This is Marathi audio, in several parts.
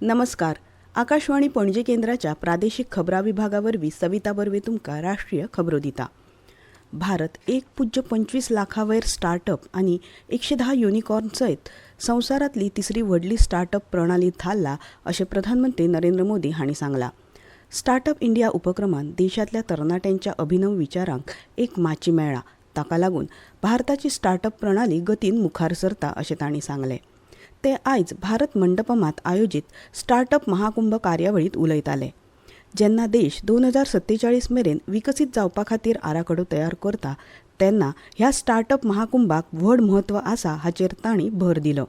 नमस्कार. आकाशवाणी पणजी केंद्राच्या प्रादेशिक खबरां विभागावरवीं सविता बर्वे तुमकां राष्ट्रीय खबरो दिता. भारत 1.25 लाखांवयर स्टार्टअप आनी 110 युनिकॉर्न सयत संवसारांतली तिसरी व्हडली स्टार्टअप प्रणाली थारला अशें प्रधानमंत्री नरेंद्र मोदी हांणी सांगलां. स्टार्टअप इंडिया उपक्रमान देशांतल्या तरणाट्यांच्या अभिनव विचारांक एक माची मेळ्ळा. ताका लागून भारताची स्टार्टअप प्रणाली गतीन मुखार सरता अशें तांणी सांगलें. ते आयज भारत मंडपमांत आयोजीत स्टार्टअप महाकुंभ कार्यावळींत उलयताले. जेन्ना देश 2047 मेरेन विकसीत जावपा खातीर आराखडो तयार करता तेन्ना ह्या स्टार्टअप महाकुंभाक व्हड म्हत्व आसा हाचेर तांणी भर दिलो.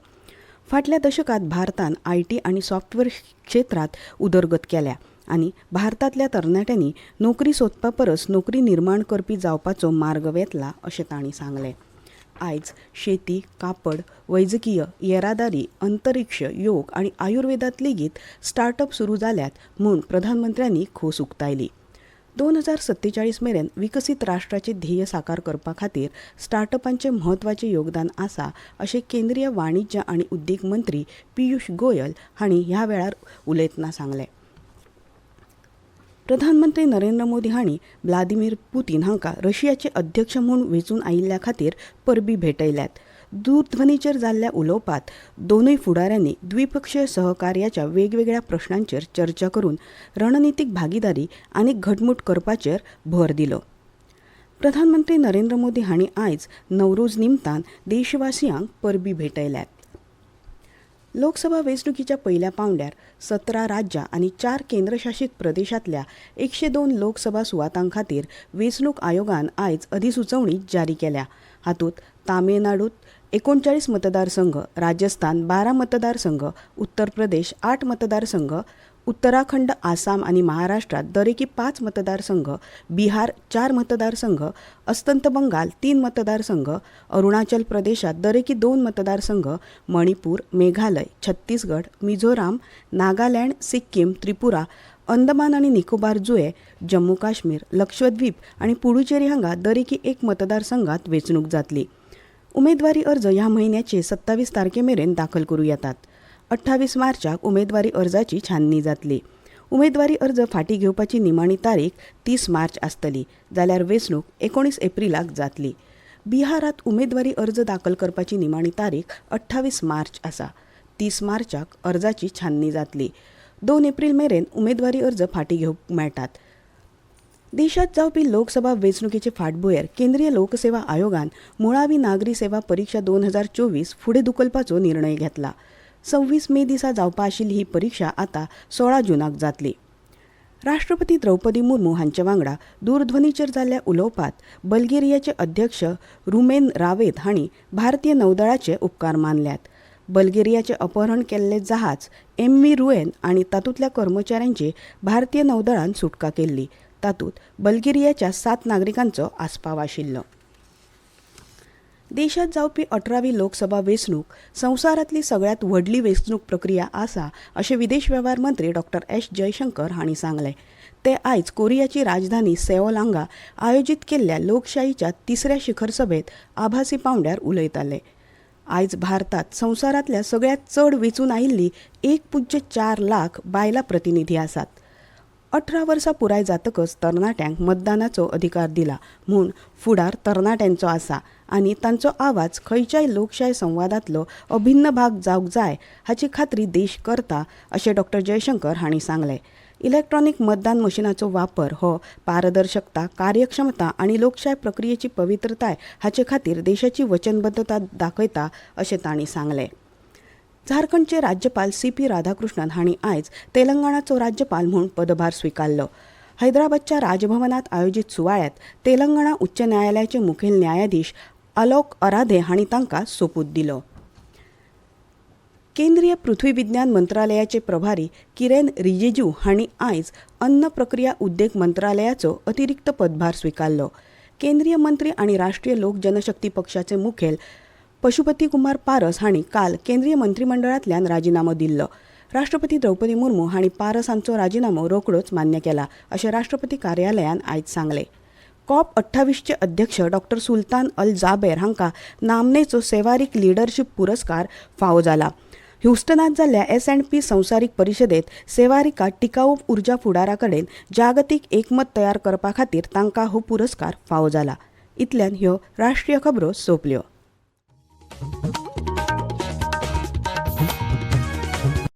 फाटल्या दशकांत भारतान IT आनी सॉफ्टवेअर क्षेत्रांत उदरगत केल्या आनी भारतांतल्या तरणाट्यांनी नोकरी सोदपा परस नोकरी निर्माण करपी जावपाचो मार्ग वेतला अशें तांणी सांगलें. आयज शेती, कापड, वैजकीय, येरादारी, अंतरिक्ष, योग आनी आयुर्वेदांत लेगीत स्टार्टअप सुरू जाल्यात म्हूण प्रधानमंत्र्यांनी खोस उक्तायली. 2047 मेरेन विकसीत राष्ट्राचे ध्येय साकार करपा खातीर स्टार्टअपांचें म्हत्वाचें योगदान आसा अशें केंद्रीय वाणिज्य आनी उद्देग मंत्री पियुष गोयल हांणी ह्या वेळार उलयतना सांगलें. प्रधानमंत्री नरेंद्र मोदी हांणी व्लादिमीर पुतीन हांकां रशियाचे अध्यक्ष म्हूण वेंचून आयिल्ल्या खातीर परबीं भेटयल्यात. दूरध्वनीचेर जाल्ल्या उलोवपांत दोनूय फुडाऱ्यांनी द्विपक्षीय सहकार्याच्या वेगवेगळ्या प्रश्नांचेर चर्चा करून रणनीतीक भागीदारी आनीक घटमूट करपाचेर भर दिलो. प्रधानमंत्री नरेंद्र मोदी हांणी आयज नवरोज निमतान देशवासियांक परबीं भेटयल्यात. लोकसभा वेंचणुकीच्या पयल्या पांवड्यार 17 राज्यां आनी 4 केंद्रशासीत प्रदेशांतल्या 102 लोकसभा सुवातां खातीर वेंचणूक आयोगान आयज अधिसुचोवणी जारी केल्या. हातूंत तामिळनाडूत 39 मतदारसंघ, राजस्थान 12 मतदारसंघ, उत्तर प्रदेश 8 मतदारसंघ, उत्तराखंड, आसाम आनी महाराष्ट्रात दरेकी 5 मतदारसंघ, बिहार 4 मतदारसंघ, अस्तंत बंगाल 3 मतदारसंघ, अरुणाचल प्रदेशात दरेकी 2 मतदारसंघ, मणिपूर, मेघालय, छत्तीसगड, मिझोराम, नागालँड, सिक्कीम, त्रिपुरा, अंदमान आनी निकोबार जुंवे, जम्मू काश्मीर, लक्षद्वीप आनी पुडुचेरी हांगा दरेकी 1 मतदारसंघात वेंचणूक जातली. उमेदवारी अर्ज ह्या म्हयन्याचे 27 तारखेमेरेन दाखल करूं येतात. 28 मार्चाक उमेदवारी अर्जाची छाननी जातली. उमेदवारी अर्ज फाटीं घेवपाची निमाणी तारीख 30 मार्च आसतली जाल्यार वेंचणूक 19 एप्रिलाक जातली. बिहारात उमेदवारी अर्ज दाखल करपाची निमाणी तारीख 28 मार्च आसा. 30 मार्चाक अर्जाची छाननी जातली. 2 एप्रिल मेरेन उमेदवारी अर्ज फाटीं घेवंक मेळटात. देशात जावपी लोकसभा वेंचणुकेचे फाटभुंयेर केंद्रीय लोकसेवा आयोगान मुळावी नागरी सेवा परीक्षा 2024 फुडें धुकलपाचो निर्णय घेतला. 26 मे दिसा जावपा आशिल्ली ही परीक्षा आतां 16 जूनाक जातली. राष्ट्रपती द्रौपदी मुर्मू हांचे वांगडा दूरध्वनीचेर जाल्ल्या उलोवपांत बल्गेरियाचे अध्यक्ष रुमेन रावेद हांणी भारतीय नौदळाचे उपकार मानल्यात. बल्गेरियाचे अपहरण केल्ले जहाज एम्मी रुएन आनी तातूंतल्या कर्मचाऱ्यांची भारतीय नौदळान सुटका केल्ली. तातूंत बल्गेरियाच्या 7 नागरिकांचो आस्पाव आशिल्लो. देशात जावपी 18वी लोकसभा वेंचणूक संवसारांतली सगळ्यात व्हडली वेंचणूक प्रक्रिया आसा अशें विदेश वेव्हार मंत्री डॉ. एस. जयशंकर हांणी सांगलें. ते आयज कोरियाची राजधानी सेओल हांगा आयोजीत केल्ल्या लोकशायेच्या 3ऱ्या शिखर सभेत आभासी पांवड्यार उलयताले. आयज भारतात संवसारांतल्या सगळ्यात चड वेंचून आयिल्ली 1.4 लाख बायलां प्रतिनिधी आसात. 18 वर्सां पुराय जातकच तरणाट्यांक मतदानाचो अधिकार दिला म्हूण फुडार तरणाट्यांचो आसा आनी तांचो आवाज खंयच्याय लोकशाय संवादांतलो अभिन्न भाग जावंक जाय हाची खात्री देश करता अशें डॉ. जयशंकर हांणी सांगलें. इलेक्ट्रॉनिक मतदान मशिनाचो वापर हो पारदर्शकता, कार्यक्षमता आनी लोकशाय प्रक्रियेची पवित्रताय हाचे खातीर देशाची वचनबद्धता दाखयता अशें तांणी सांगलें. झारखंडचे राज्यपाल CP राधाकृष्णन हांणी आयज तेलंगणाचो राज्यपाल म्हूण पदभार स्विकारलो. हैदराबादच्या राजभवनात आयोजीत सुवाळ्यात तेलंगणा उच्च न्यायालयाचे मुखेल न्यायाधीश अलोक अराधे हांणी तांकां सोपूत दिलो. केंद्रीय पृथ्वी विज्ञान मंत्रालयाचे प्रभारी किरेन रिजिजू हांणी आयज अन्न प्रक्रिया उद्देग मंत्रालयाचो अतिरिक्त पदभार स्विकारलो. केंद्रीय मंत्री आनी राष्ट्रीय लोक जनशक्ती पक्षाचे मुखेल पशुपती कुमार पारस हांणी काल केंद्रीय मंत्रिमंडळांतल्यान राजिनामो दिल्लो. राष्ट्रपती द्रौपदी मुर्मू हांणी पारस हांचो राजिनामो रोखडोच मान्य केला अशें राष्ट्रपती कार्यालयान आयज सांगलें. COP28चे अध्यक्ष डॉ. सुलतान अल जाबेर हांकां नामनेचो सेवारीक लिडरशीप पुरस्कार फावो जाला. ह्युस्टनात जाल्ल्या S&P संवसारीक परिशदेत सेवारिका टिकाऊ उर्जा फुडारा कडेन जागतीक एकमत तयार करपा खातीर तांकां हो पुरस्कार फावो जाला. इतल्यान ह्यो राष्ट्रीय खबरो सोंपल्यो.